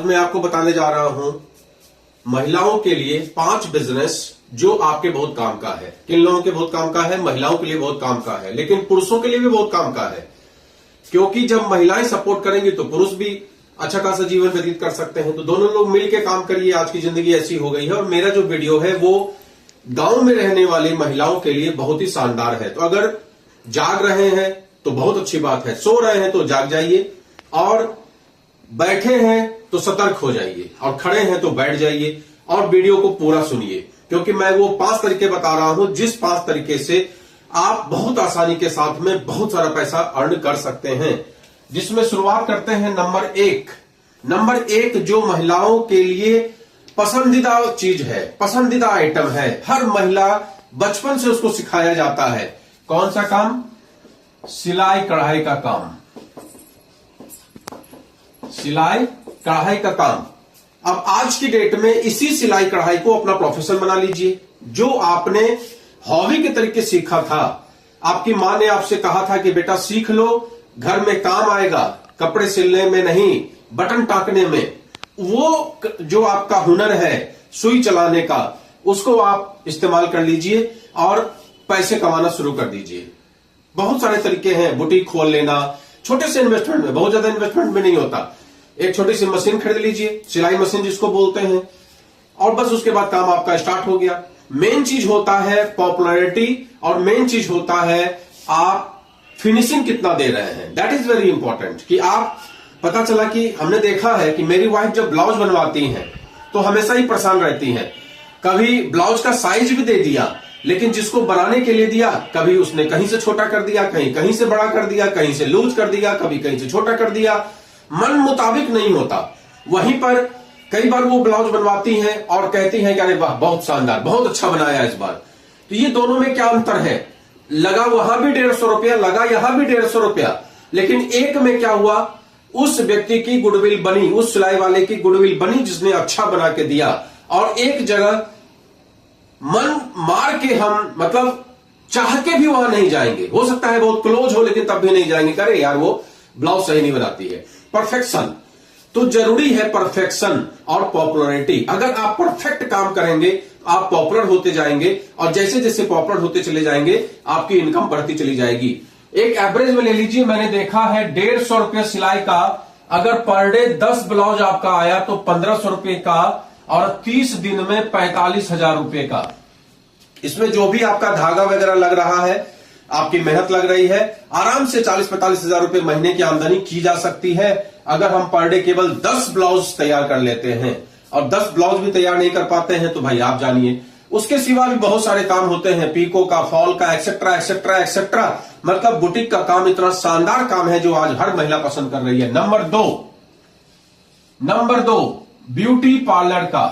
मैं आपको बताने जा रहा हूं महिलाओं के लिए 5 बिजनेस जो आपके बहुत काम का है। किन लोगों के बहुत काम का है? महिलाओं के लिए बहुत काम का है, लेकिन पुरुषों के लिए भी बहुत काम का है। क्योंकि जब महिलाएं सपोर्ट करेंगी तो पुरुष भी अच्छा खासा जीवन व्यतीत कर सकते हैं। तो दोनों लोग मिलकर काम करिए। आज की जिंदगी ऐसी हो गई है। और मेरा जो वीडियो है वो गांव में रहने वाली महिलाओं के लिए बहुत ही शानदार है। तो अगर जाग रहे हैं तो बहुत अच्छी बात है, सो रहे हैं तो जाग जाइए, और बैठे हैं तो सतर्क हो जाइए, और खड़े हैं तो बैठ जाइए और वीडियो को पूरा सुनिए। क्योंकि मैं वो 5 तरीके बता रहा हूं जिस 5 तरीके से आप बहुत आसानी के साथ में बहुत सारा पैसा अर्न कर सकते हैं। जिसमें शुरुआत करते हैं नंबर एक जो महिलाओं के लिए पसंदीदा चीज है, पसंदीदा आइटम है। हर महिला बचपन से उसको सिखाया जाता है। कौन सा काम? सिलाई कढ़ाई का काम। सिलाई कढ़ाई का काम। अब आज की डेट में इसी सिलाई कढ़ाई को अपना प्रोफेशन बना लीजिए। जो आपने हॉबी के तरीके सीखा था, आपकी मां ने आपसे कहा था कि बेटा सीख लो, घर में काम आएगा, कपड़े सिलने में नहीं, बटन टाकने में। वो जो आपका हुनर है सुई चलाने का, उसको आप इस्तेमाल कर लीजिए और पैसे कमाना शुरू कर दीजिए। बहुत सारे तरीके हैं। बुटीक खोल लेना, छोटे से इन्वेस्टमेंट में, बहुत ज्यादा इन्वेस्टमेंट में नहीं होता। एक छोटी सी मशीन खरीद लीजिए, सिलाई मशीन जिसको बोलते हैं, और बस उसके बाद काम आपका स्टार्ट हो गया। मेन चीज होता है पॉपुलैरिटी, और मेन चीज होता है आप फिनिशिंग कितना दे रहे हैं। That is very important. कि आप, पता चला कि हमने देखा है कि मेरी वाइफ जब ब्लाउज बनवाती हैं तो हमेशा ही परेशान रहती हैं। कभी ब्लाउज का साइज भी दे दिया, लेकिन जिसको बनाने के लिए दिया, कभी उसने कहीं से छोटा कर दिया, कहीं से बड़ा कर दिया, कहीं से लूज कर दिया, कभी कहीं से छोटा कर दिया। मन मुताबिक नहीं होता। वहीं पर कई बार वो ब्लाउज बनवाती हैं और कहती हैं कि अरे वाह बहुत शानदार, बहुत अच्छा बनाया इस बार। तो ये दोनों में क्या अंतर है? लगा वहां भी 150 रुपया, लगा यहां भी 150 रुपया, लेकिन एक में क्या हुआ? उस व्यक्ति की गुडविल बनी, उस सिलाई वाले की गुडविल बनी जिसने अच्छा बना के दिया। और एक जगह मन मार के हम, मतलब चाह के भी वहां नहीं जाएंगे। हो सकता है बहुत क्लोज हो, लेकिन तब भी नहीं जाएंगे, अरे यार वो ब्लाउज सही नहीं बनाती है। परफेक्शन तो जरूरी है, परफेक्शन और पॉपुलैरिटी। अगर आप परफेक्ट काम करेंगे आप पॉपुलर होते जाएंगे, और जैसे जैसे पॉपुलर होते चले जाएंगे आपकी इनकम बढ़ती चली जाएगी। एक एवरेज में ले लीजिए, मैंने देखा है 150 रुपये सिलाई का, अगर पर डे 10 ब्लाउज आपका आया तो 1500 रुपये का, और 30 दिन में 45,000 रुपये का। इसमें जो भी आपका धागा वगैरह लग रहा है, आपकी मेहनत लग रही है, आराम से 40-45 हजार रुपए महीने की आमदनी की जा सकती है। अगर हम पर डे केवल 10 ब्लाउज तैयार कर लेते हैं, और 10 ब्लाउज भी तैयार नहीं कर पाते हैं तो भाई आप जानिए। उसके सिवा भी बहुत सारे काम होते हैं, पीको का, फॉल का, एक्सेट्रा एक्सेट्रा एक्सेट्रा। मतलब बुटीक का काम इतना शानदार काम है जो आज हर महिला पसंद कर रही है। नंबर दो ब्यूटी पार्लर का।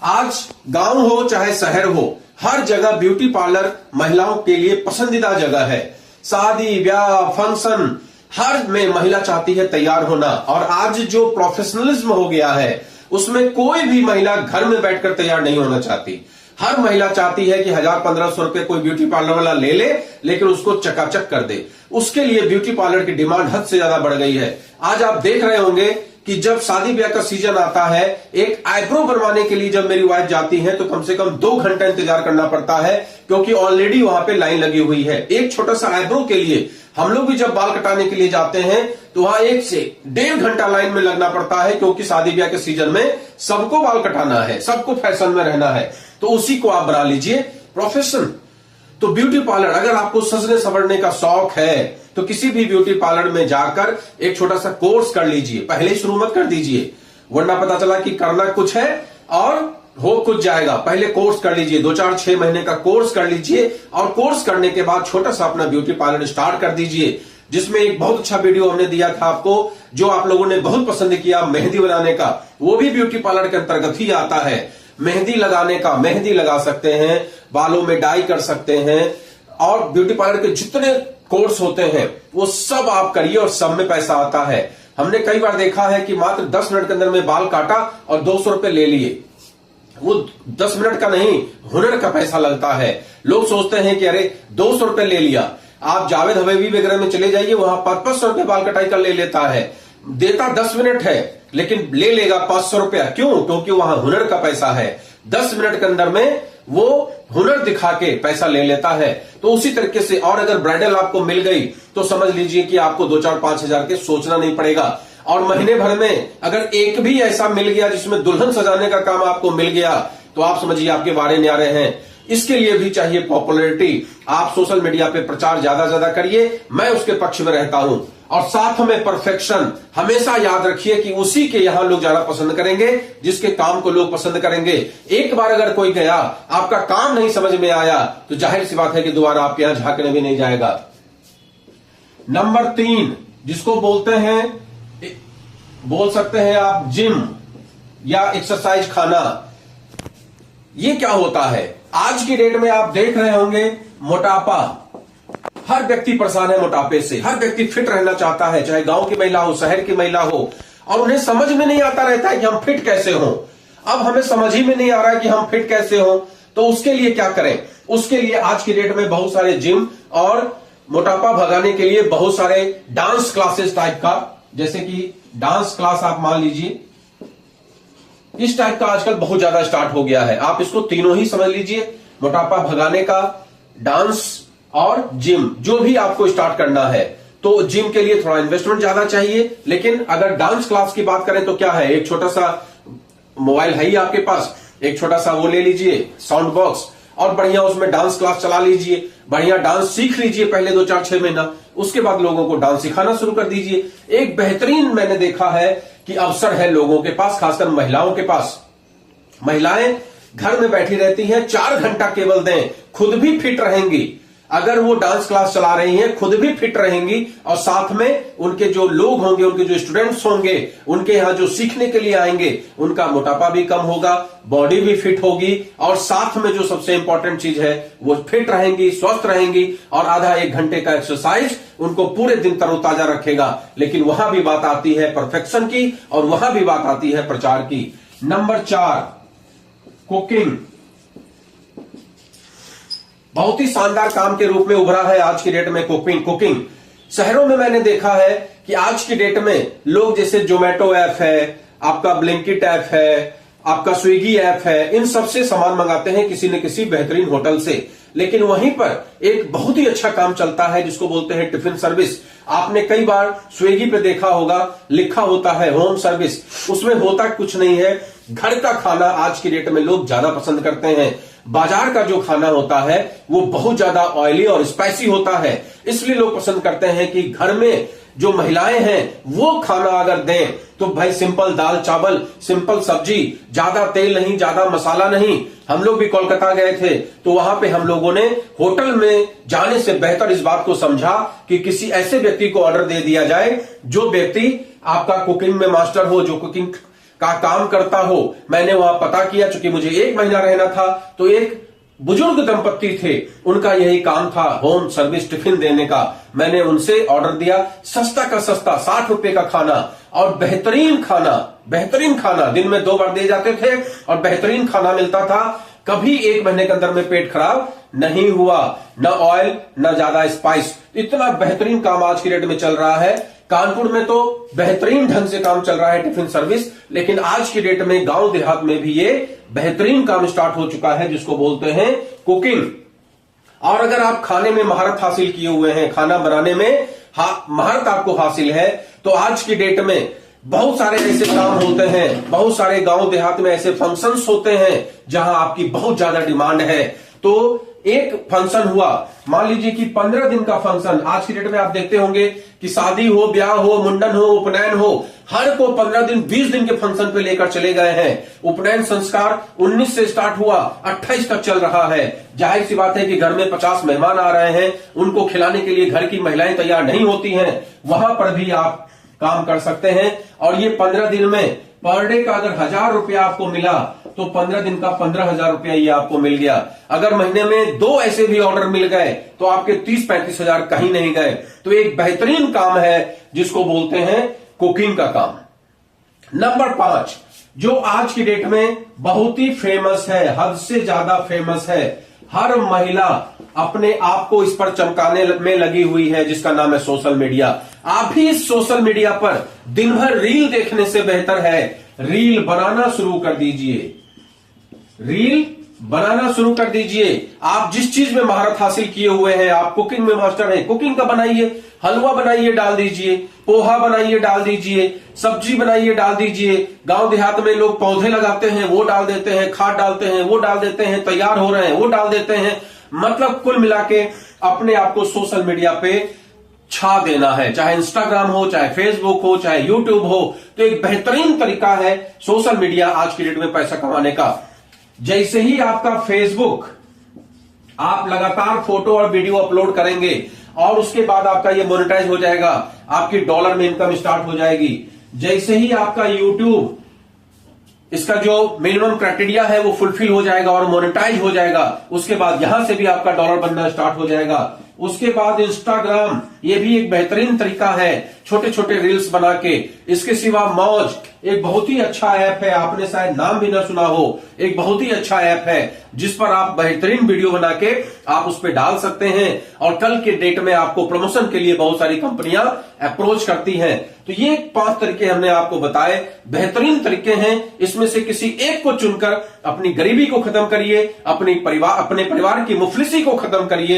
आज गांव हो चाहे शहर हो, हर जगह ब्यूटी पार्लर महिलाओं के लिए पसंदीदा जगह है। शादी ब्याह फंक्शन हर में महिला चाहती है तैयार होना। और आज जो प्रोफेशनलिज्म हो गया है उसमें कोई भी महिला घर में बैठकर तैयार नहीं होना चाहती। हर महिला चाहती है कि 1000-1500 रुपए कोई ब्यूटी पार्लर वाला ले ले, लेकिन उसको चकाचक कर दे। उसके लिए ब्यूटी पार्लर की डिमांड हद से ज्यादा बढ़ गई है। आज आप देख रहे होंगे कि जब शादी ब्याह का सीजन आता है, एक आईब्रो बनवाने के लिए जब मेरी वाइफ जाती है तो कम से कम 2 घंटा इंतजार करना पड़ता है, क्योंकि ऑलरेडी वहां पे लाइन लगी हुई है। एक छोटा सा आईब्रो के लिए हम लोग भी जब बाल कटाने के लिए जाते हैं तो वहां 1 से 1.5 घंटा लाइन में लगना पड़ता है, क्योंकि शादी ब्याह के सीजन में सबको बाल कटाना है, सबको फैशन में रहना है। तो उसी को आप बना लीजिए प्रोफेशन। तो ब्यूटी पार्लर, अगर आपको सजने संवरने का शौक है तो किसी भी ब्यूटी पार्लर में जाकर एक छोटा सा कोर्स कर लीजिए। पहले ही शुरू मत कर दीजिए, वरना पता चला कि करना कुछ है और हो कुछ जाएगा। पहले कोर्स कर लीजिए, 2-4-6 महीने का कोर्स कर लीजिए, और कोर्स करने के बाद छोटा सा अपना ब्यूटी पार्लर स्टार्ट कर दीजिए। जिसमें एक बहुत अच्छा वीडियो हमने दिया था आपको, जो आप लोगों ने बहुत पसंद किया, मेहंदी बनाने का। वो भी ब्यूटी पार्लर के अंतर्गत ही आता है। मेहंदी लगाने का, मेहंदी लगा सकते हैं, बालों में डाई कर सकते हैं, और ब्यूटी पार्लर के जितने कोर्स होते हैं वो सब आप करिए और सब में पैसा आता है। हमने कई बार देखा है कि मात्र 10 मिनट के अंदर में बाल काटा और 200 रुपए ले लिए। वो 10 मिनट का नहीं, हुनर का पैसा लगता है। लोग सोचते हैं कि अरे 200 रुपए ले लिया। आप जावेद हवेली वगैरह में चले जाइए, वहां 500 रुपए बाल कटाई का ले लेता है। देता 10 मिनट है लेकिन ले लेगा 500 रुपया। क्यों? क्योंकि वहां हुनर का पैसा है। 10 मिनट के अंदर में वो हुनर दिखा के पैसा ले लेता है। तो उसी तरीके से, और अगर ब्राइडल आपको मिल गई तो समझ लीजिए कि आपको 2-4-5 हजार के सोचना नहीं पड़ेगा। और महीने भर में अगर एक भी ऐसा मिल गया जिसमें दुल्हन सजाने का काम आपको मिल गया तो आप समझिए आपके बारे न्यारे हैं। इसके लिए भी चाहिए पॉपुलैरिटी। आप सोशल मीडिया पे प्रचार ज्यादा करिए, मैं उसके पक्ष में रहता हूं। और साथ में परफेक्शन, हमेशा याद रखिए कि उसी के यहां लोग ज्यादा पसंद करेंगे जिसके काम को लोग पसंद करेंगे। एक बार अगर कोई गया, आपका काम नहीं समझ में आया तो जाहिर सी बात है कि दोबारा आपके यहां झांकने भी नहीं जाएगा। नंबर 3 जिसको बोल सकते हैं आप जिम या एक्सरसाइज खाना। ये क्या होता है? आज की डेट में आप देख रहे होंगे मोटापा, हर व्यक्ति परेशान है मोटापे से। हर व्यक्ति फिट रहना चाहता है, चाहे गांव की महिला हो, शहर की महिला हो, और उन्हें समझ में नहीं आता रहता है कि हम फिट कैसे हों। अब हमें समझ ही में नहीं आ रहा है कि हम फिट कैसे हों, तो उसके लिए क्या करें? उसके लिए आज की डेट में बहुत सारे जिम और मोटापा भगाने के लिए बहुत सारे डांस क्लासेस टाइप का, जैसे कि डांस क्लास आप मान लीजिए, इस टाइप का आजकल बहुत ज्यादा स्टार्ट हो गया है। आप इसको तीनों ही समझ लीजिए, मोटापा भगाने का, डांस और जिम, जो भी आपको स्टार्ट करना है। तो जिम के लिए थोड़ा इन्वेस्टमेंट ज्यादा चाहिए, लेकिन अगर डांस क्लास की बात करें तो क्या है, एक छोटा सा मोबाइल है ही आपके पास, एक छोटा सा वो ले लीजिए साउंड बॉक्स, और बढ़िया उसमें डांस क्लास चला लीजिए, बढ़िया डांस सीख लीजिए पहले 2-4-6 महीना, उसके बाद लोगों को डांस सिखाना शुरू कर दीजिए। एक बेहतरीन मैंने देखा है कि अवसर है लोगों के पास, खासकर महिलाओं के पास। महिलाएं घर में बैठी रहती हैं, 4 घंटा केवल दें, खुद भी फिट रहेंगी। अगर वो डांस क्लास चला रही हैं, खुद भी फिट रहेंगी, और साथ में उनके जो लोग होंगे, उनके जो स्टूडेंट्स होंगे, उनके यहां जो सीखने के लिए आएंगे, उनका मोटापा भी कम होगा, बॉडी भी फिट होगी, और साथ में जो सबसे इंपॉर्टेंट चीज है वो फिट रहेंगी, स्वस्थ रहेंगी, और आधा 1 घंटे का एक्सरसाइज उनको पूरे दिन तरोताजा रखेगा। लेकिन वहां भी बात आती है परफेक्शन की, और वहां भी बात आती है प्रचार की। नंबर 4 कुकिंग, बहुत ही शानदार काम के रूप में उभरा है आज की डेट में कुकिंग। शहरों में मैंने देखा है कि आज की डेट में लोग, जैसे जोमेटो ऐप है, आपका ब्लिंकिट ऐप है, आपका स्विगी ऐप है, इन सबसे सामान मंगाते हैं किसी न किसी बेहतरीन होटल से। लेकिन वहीं पर एक बहुत ही अच्छा काम चलता है जिसको बोलते हैं टिफिन सर्विस। आपने कई बार स्विगी पे देखा होगा, लिखा होता है होम सर्विस, उसमें होता कुछ नहीं है। घर का खाना आज की डेट में लोग ज्यादा पसंद करते हैं। बाजार का जो खाना होता है वो बहुत ज्यादा ऑयली और स्पाइसी होता है, इसलिए लोग पसंद करते हैं कि घर में जो महिलाएं हैं वो खाना अगर दें तो भाई सिंपल दाल चावल, सिंपल सब्जी, ज्यादा तेल नहीं, ज्यादा मसाला नहीं। हम लोग भी कोलकाता गए थे तो वहां पे हम लोगों ने होटल में जाने से बेहतर इस बात को समझा कि किसी ऐसे व्यक्ति को ऑर्डर दे दिया जाए जो व्यक्ति आपका कुकिंग में मास्टर हो, जो कुकिंग का काम करता हो। मैंने वहां पता किया, चूंकि मुझे 1 महीना रहना था, तो एक बुजुर्ग दंपत्ति थे, उनका यही काम था होम सर्विस टिफिन देने का। मैंने उनसे ऑर्डर दिया, सस्ता का सस्ता 60 रुपए का खाना, और बेहतरीन खाना दिन में 2 बार दे जाते थे, और बेहतरीन खाना मिलता था। कभी 1 महीने के अंदर में पेट खराब नहीं हुआ, न ऑयल न ज्यादा स्पाइस। इतना बेहतरीन काम आज की डेट में चल रहा है। कानपुर में तो बेहतरीन ढंग से काम चल रहा है टिफिन सर्विस, लेकिन आज की डेट में गांव देहात में भी ये बेहतरीन काम स्टार्ट हो चुका है जिसको बोलते हैं कुकिंग। और अगर आप खाने में महारत हासिल किए हुए हैं, खाना बनाने में महारत आपको हासिल है, तो आज की डेट में बहुत सारे ऐसे काम होते हैं, बहुत सारे गांव देहात में ऐसे फंक्शंस होते हैं जहां आपकी बहुत ज्यादा डिमांड है। तो एक फंक्शन हुआ, मान लीजिए कि 15 दिन का फंक्शन। आज की डेट में आप देखते होंगे कि शादी हो, ब्याह हो, मुंडन हो, उपनयन हो, हर को 15 दिन 20 दिन के फंक्शन पे लेकर चले गए हैं। उपनयन संस्कार 19 से स्टार्ट हुआ, 28 तक चल रहा है। जाहिर सी बात है कि घर में 50 मेहमान आ रहे हैं, उनको खिलाने के लिए घर की महिलाएं तैयार नहीं होती हैं। वहां पर भी आप काम कर सकते हैं, और ये 15 दिन में पर डे का अगर 1000 रुपया आपको मिला तो 15 दिन का 15,000 रुपया ये आपको मिल गया। अगर महीने में 2 ऐसे भी ऑर्डर मिल गए तो आपके 30-35 हजार कहीं नहीं गए। तो एक बेहतरीन काम है जिसको बोलते हैं कुकिंग का काम। नंबर 5 जो आज की डेट में बहुत ही फेमस है, हद से ज्यादा फेमस है, हर महिला अपने आप को इस पर चमकाने में लगी हुई है, जिसका नाम है सोशल मीडिया। आप भी इस सोशल मीडिया पर दिन भर रील देखने से बेहतर है रील बनाना शुरू कर दीजिए। रील बनाना शुरू कर दीजिए। आप जिस चीज में महारत हासिल किए हुए हैं, आप कुकिंग में मास्टर हैं, कुकिंग का बनाइए, हलवा बनाइए डाल दीजिए, पोहा बनाइए डाल दीजिए, सब्जी बनाइए डाल दीजिए। गांव देहात में लोग पौधे लगाते हैं वो डाल देते हैं, खाद डालते हैं वो डाल देते हैं, तैयार हो रहे हैं वो डाल देते हैं। मतलब कुल मिला के अपने आप को सोशल मीडिया पे छा देना है, चाहे इंस्टाग्राम हो, चाहे फेसबुक हो, चाहे यूट्यूब हो। तो एक बेहतरीन तरीका है सोशल मीडिया आज की डेट में पैसा कमाने का। जैसे ही आपका फेसबुक, आप लगातार फोटो और वीडियो अपलोड करेंगे और उसके बाद आपका ये मोनेटाइज हो जाएगा, आपकी डॉलर में इनकम स्टार्ट हो जाएगी। जैसे ही आपका यूट्यूब, इसका जो मिनिमम क्राइटेरिया है वो फुलफिल हो जाएगा और मोनेटाइज हो जाएगा, उसके बाद यहां से भी आपका डॉलर बनना स्टार्ट हो जाएगा। उसके बाद इंस्टाग्राम, ये भी एक बेहतरीन तरीका है छोटे छोटे रील्स बना के। इसके सिवा मौज एक बहुत ही अच्छा ऐप है, आपने शायद नाम भी ना सुना हो। एक बहुत ही अच्छा ऐप है जिस पर आप बेहतरीन वीडियो बना के आप उस पर डाल सकते हैं और कल के डेट में आपको प्रमोशन के लिए बहुत सारी कंपनियां अप्रोच करती हैं। तो ये 5 तरीके हमने आपको बताए, बेहतरीन तरीके हैं। इसमें से किसी एक को चुनकर अपनी गरीबी को खत्म करिए, अपने परिवार की मुफलिसी को खत्म करिए।